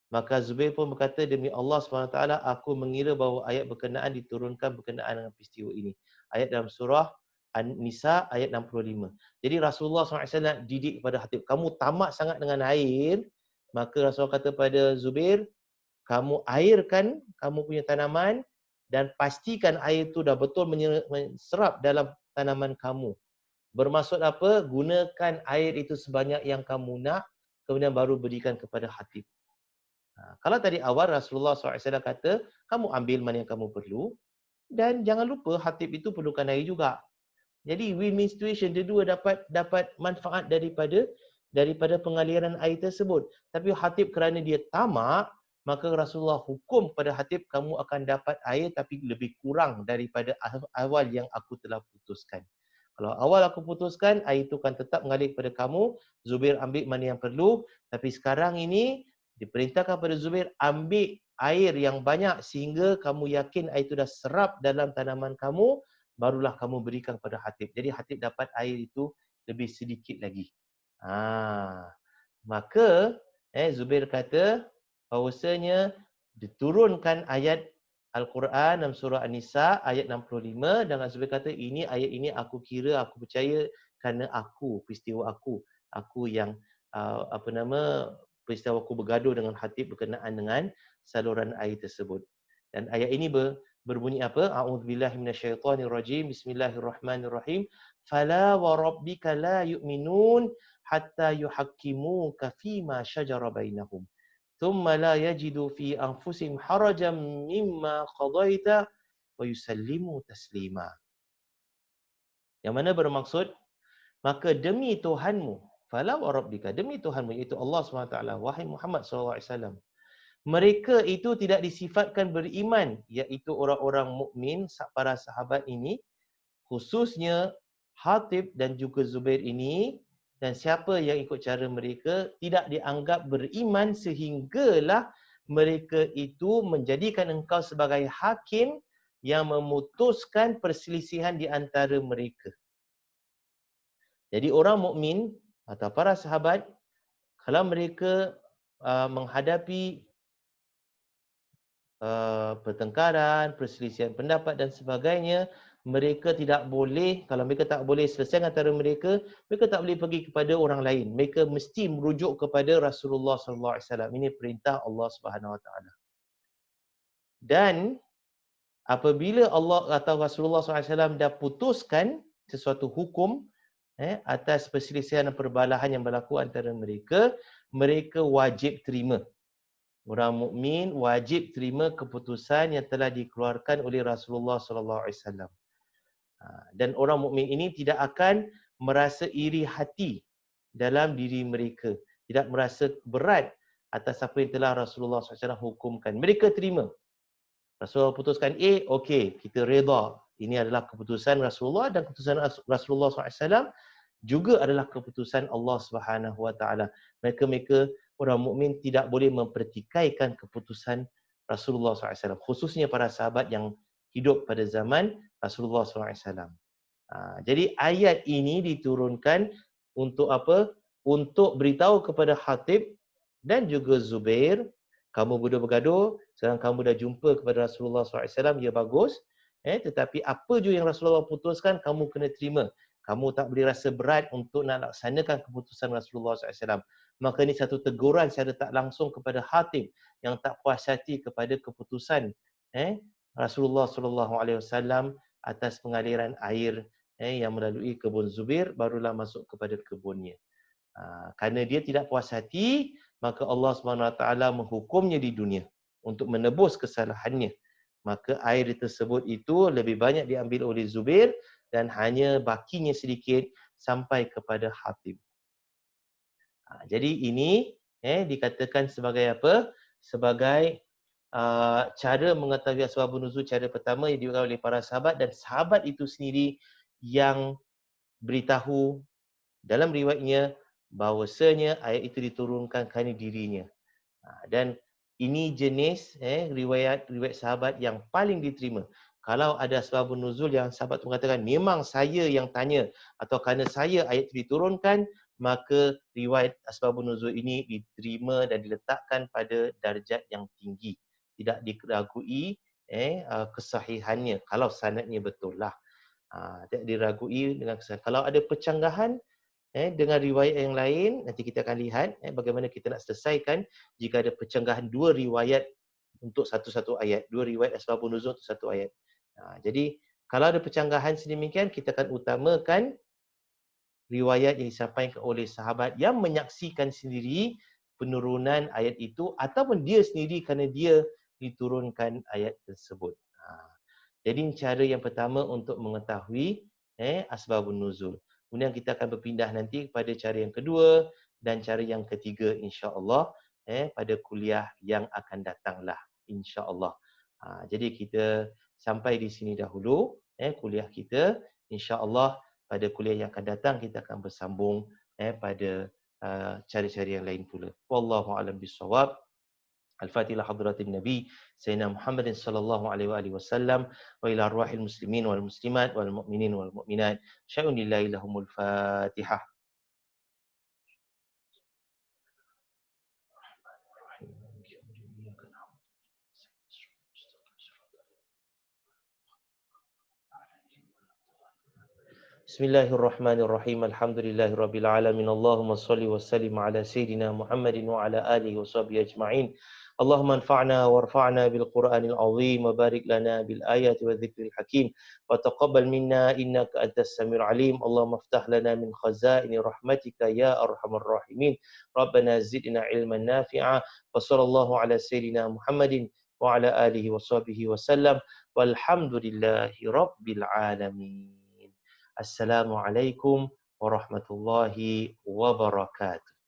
Maka Zubair pun berkata, demi Allah SWT, aku mengira bahawa ayat berkenaan diturunkan berkenaan dengan peristiwa ini. Ayat dalam surah An-Nisa ayat 65. Jadi Rasulullah SAW didik kepada khatib, kamu tamak sangat dengan air, maka Rasulullah kata pada Zubair, kamu airkan kamu punya tanaman dan pastikan air itu dah betul menserap dalam tanaman kamu. Bermaksud apa? Gunakan air itu sebanyak yang kamu nak, kemudian baru berikan kepada khatib. Kalau tadi awal Rasulullah SAW kata, kamu ambil mana yang kamu perlu dan jangan lupa khatib itu perlukan air juga. Jadi win-win situation, dia dua dapat manfaat daripada pengaliran air tersebut. Tapi khatib kerana dia tamak, maka Rasulullah hukum kepada khatib, kamu akan dapat air tapi lebih kurang daripada awal yang aku telah putuskan. Kalau awal aku putuskan, air itu akan tetap mengalir kepada kamu. Zubair ambil mana yang perlu. Tapi sekarang ini, diperintahkan kepada Zubair, ambil air yang banyak sehingga kamu yakin air itu dah serap dalam tanaman kamu, barulah kamu berikan kepada khatib. Jadi khatib dapat air itu lebih sedikit lagi. Maka Zubair kata bahawasanya diturunkan ayat Al-Quran dalam surah An-Nisa ayat 65 dan Zubair kata ayat ini aku kira, aku percaya kerana peristiwa aku yang peristiwa aku bergaduh dengan khatib berkenaan dengan saluran air tersebut. Dan ayat ini berbunyi apa? A'udzubillahi minasyaitonirrajim. Bismillahirrahmanirrahim. Fala wa rabbika la yu'minun hatta yuhakkimuka fima syajara bainahum. Thumma la yajidu fi anfusihim harajan mimma qadaita wa yusallimu taslima. Yang mana bermaksud, maka demi Tuhanmu, fala wa rabbika, demi Tuhanmu, iaitu Allah SWT, wahai Muhammad SAW, mereka itu tidak disifatkan beriman, iaitu orang-orang mukmin, para sahabat ini, khususnya Hatib dan juga Zubair ini, dan siapa yang ikut cara mereka, tidak dianggap beriman sehinggalah mereka itu menjadikan engkau sebagai hakim yang memutuskan perselisihan di antara mereka. Jadi orang mukmin atau para sahabat, kalau mereka menghadapi pertengkaran, perselisihan pendapat dan sebagainya, mereka tidak boleh, kalau mereka tak boleh selesai antara mereka tak boleh pergi kepada orang lain. Mereka mesti merujuk kepada Rasulullah SAW. Ini perintah Allah Subhanahu Wa Taala. Dan apabila Allah atau Rasulullah SAW dah putuskan sesuatu hukum atas perselisihan dan perbalahan yang berlaku antara mereka, mereka wajib terima. Orang mukmin wajib terima keputusan yang telah dikeluarkan oleh Rasulullah SAW. Dan orang mukmin ini tidak akan merasa iri hati dalam diri mereka, tidak merasa berat atas apa yang telah Rasulullah SAW hukumkan. Mereka terima. Rasulullah putuskan A, okey, kita reda. Ini adalah keputusan Rasulullah, dan keputusan Rasulullah SAW juga adalah keputusan Allah Subhanahu Wa Taala. Mereka orang mukmin tidak boleh mempertikaikan keputusan Rasulullah SAW, khususnya para sahabat yang hidup pada zaman Rasulullah SAW. Jadi ayat ini diturunkan untuk apa? Untuk beritahu kepada Khatib dan juga Zubair, kamu bergaduh, sekarang kamu dah jumpa kepada Rasulullah SAW, ya bagus. Tetapi apa juga yang Rasulullah putuskan, kamu kena terima. Kamu tak boleh rasa berat untuk nak laksanakan keputusan Rasulullah SAW. Maka ini satu teguran secara tak langsung kepada Khatib yang tak puas hati kepada keputusan Rasulullah SAW atas pengaliran air yang melalui kebun Zubair, barulah masuk kepada kebunnya. Kerana dia tidak puas hati, maka Allah SWT menghukumnya di dunia untuk menebus kesalahannya. Maka air tersebut itu lebih banyak diambil oleh Zubair dan hanya bakinya sedikit sampai kepada Hatib. Jadi ini dikatakan sebagai apa? Sebagai cara mengetahui asbabun nuzul. Cara pertama yang dilakukan oleh para sahabat, dan sahabat itu sendiri yang beritahu dalam riwayatnya bahawasanya ayat itu diturunkan kerana dirinya. Dan ini jenis riwayat sahabat yang paling diterima. Kalau ada asbabun nuzul yang sahabat mengatakan memang saya yang tanya atau kerana saya ayat itu diturunkan, maka riwayat asbabun nuzul ini diterima dan diletakkan pada darjat yang tinggi. Tidak diragui kesahihannya kalau sanadnya betul lah. Tidak diragui dengan kesahihan. Kalau ada percanggahan dengan riwayat yang lain, nanti kita akan lihat bagaimana kita nak selesaikan jika ada percanggahan dua riwayat untuk satu-satu ayat, dua riwayat asbabun nuzul untuk satu ayat. Jadi kalau ada percanggahan sedemikian, kita akan utamakan riwayat yang disampaikan oleh sahabat yang menyaksikan sendiri penurunan ayat itu ataupun dia sendiri kerana dia diturunkan ayat tersebut. Jadi cara yang pertama untuk mengetahui asbabun nuzul. Kemudian kita akan berpindah nanti kepada cara yang kedua dan cara yang ketiga, insya-Allah pada kuliah yang akan datanglah, insya-Allah. Jadi kita sampai di sini dahulu kuliah kita. Insya-Allah pada kuliah yang akan datang kita akan bersambung pada cara-cara yang lain pula. Wallahu a'lam bissawab. Al-Fatihah hadratin Nabi Sayyidina Muhammadin sallallahu alaihi wasallam wa ila arwahil muslimin wal muslimat wal mu'minin wal mu'minat. Syai'un lillahi lahumul Fatihah. Bismillahirrahmanirrahim. Alhamdulillahirabbil alamin. Allahumma shalli wa sallim ala sayidina Muhammadin wa ala alihi wa sahbihi ajma'in. Allahumma anfa'na warfa'na bil Qur'anil azim wa barik lana bil ayati wa dzikril hakim wa taqabbal minna innaka antas samiul alim. Allahumma iftah lana min khazaini rahmatika ya arhamar rahimin. Rabbana zidna ilman nafi'a. Wa sallallahu ala sayidina Muhammadin wa ala alihi wa sahbihi wasallam. Walhamdulillahi rabbil alamin. Assalamualaikum warahmatullahi wabarakatuh.